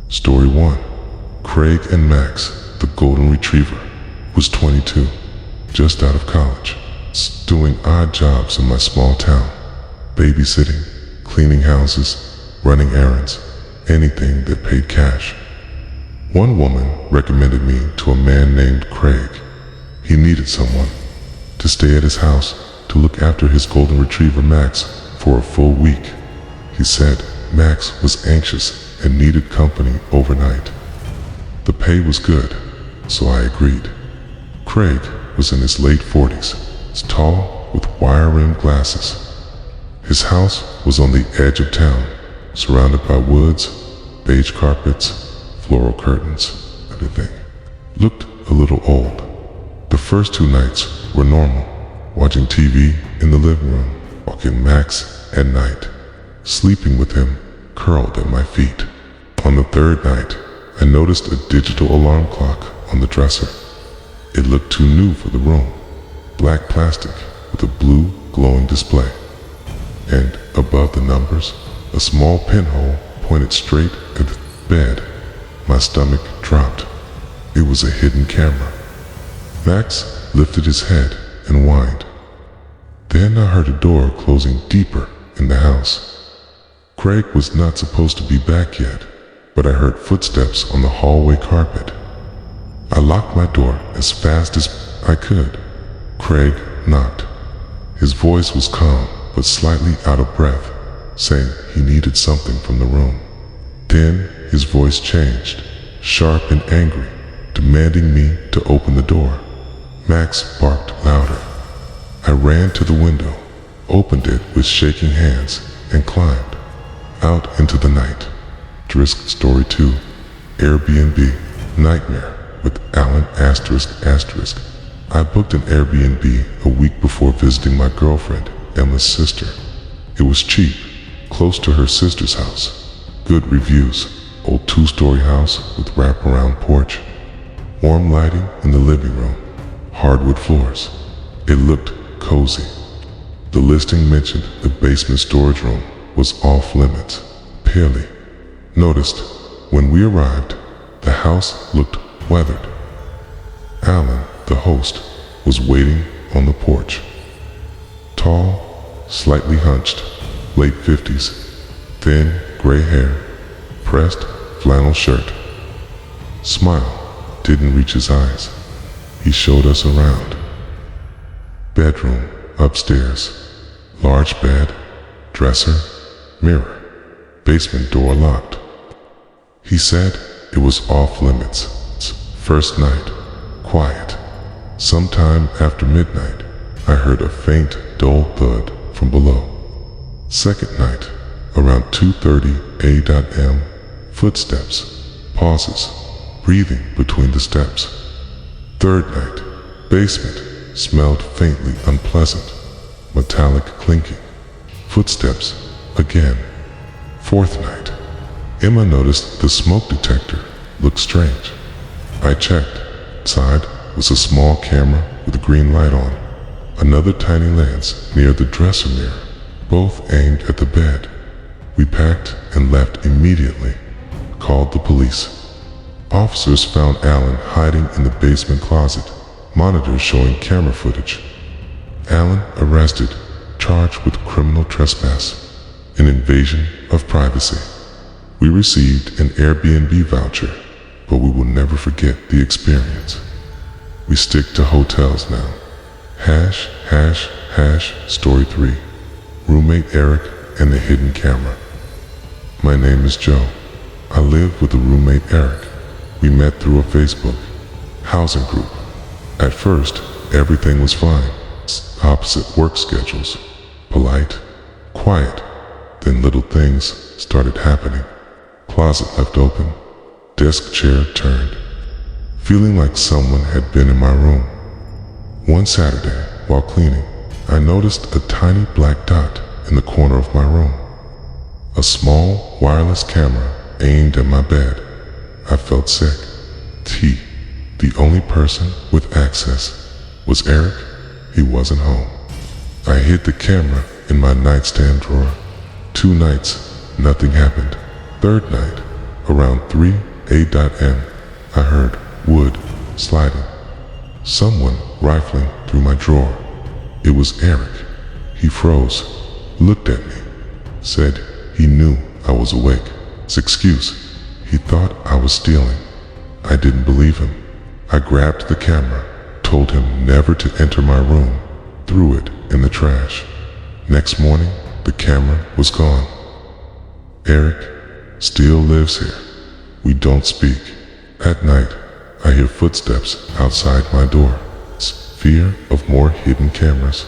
Story 1. Craig and Max, the golden retriever, was 22, just out of college, doing odd jobs in my small town, babysitting, cleaning houses, running errands, anything that paid cash. One woman recommended me to a man named Craig. He needed someone to stay at his house to look after his golden retriever Max for a full week. He said Max was anxious and needed company overnight. The pay was good, so I agreed. Craig was in his late 40s, tall with wire-rimmed glasses. His house was on the edge of town, surrounded by woods, beige carpets, floral curtains, everything. Looked a little old. The first 2 nights were normal, watching TV in the living room, walking Max at night, sleeping with him curled at my feet. On the 3rd night, I noticed a digital alarm clock on the dresser. It looked too new for the room, black plastic with a blue glowing display. And above the numbers, a small pinhole pointed straight at the bed. My stomach dropped. It was a hidden camera. Max lifted his head and whined. Then I heard a door closing deeper in the house. Craig was not supposed to be back yet, but I heard footsteps on the hallway carpet. I locked my door as fast as I could. Craig knocked. His voice was calm but slightly out of breath, saying he needed something from the room. Then his voice changed, sharp and angry, demanding me to open the door. Max barked louder. I ran to the window, opened it with shaking hands, and climbed out into the night. Story 2. Airbnb Nightmare with Alan ***. I booked an Airbnb a week before visiting my girlfriend, Emma's sister. It was cheap, close to her sister's house. Good reviews, old 2-story house with wraparound porch, warm lighting in the living room, hardwood floors. It looked cozy. The listing mentioned the basement storage room was off limits. Paley noticed when we arrived, the house looked weathered. Alan, the host, was waiting on the porch. Tall, slightly hunched, late 50s, thin gray hair, pressed flannel shirt. Smile didn't reach his eyes. He showed us around. Bedroom upstairs, large bed, dresser, mirror, basement door locked. He said it was off limits. First night, quiet. Sometime after midnight, I heard a faint, dull thud from below. Second night, around 2:30 a.m., footsteps, pauses, breathing between the steps. Third night, basement, smelled faintly unpleasant, metallic clinking. Footsteps again. Fourth night, Emma noticed the smoke detector looked strange. I checked. Inside was a small camera with a green light on. Another tiny lens near the dresser mirror, both aimed at the bed. We packed and left immediately. Called the police. Officers found Alan hiding in the basement closet, monitors showing camera footage. Alan arrested, charged with criminal trespass, an invasion of privacy. We received an Airbnb voucher, but we will never forget the experience. We stick to hotels now. Story 3. Roommate Eric and the hidden camera. My name is Joe. I live with a roommate Eric. We met through a Facebook housing group. At first, everything was fine. Opposite work schedules. Polite, quiet. Then little things started happening. Closet left open. Desk chair turned. Feeling like someone had been in my room. One Saturday, while cleaning, I noticed a tiny black dot in the corner of my room. A small wireless camera aimed at my bed. I felt sick. The only person with access was Eric. He wasn't home. I hid the camera in my nightstand drawer. 2 nights, nothing happened. Third night, Around 3 a.m., I heard wood sliding. Someone rifling through my drawer. It was Eric. He froze, looked at me, said he knew I was awake. His excuse, he thought I was stealing. I didn't believe him. I grabbed the camera, told him never to enter my room, threw it in the trash. Next morning, the camera was gone. Eric still lives here. We don't speak. At night, I hear footsteps outside my door. It's fear of more hidden cameras.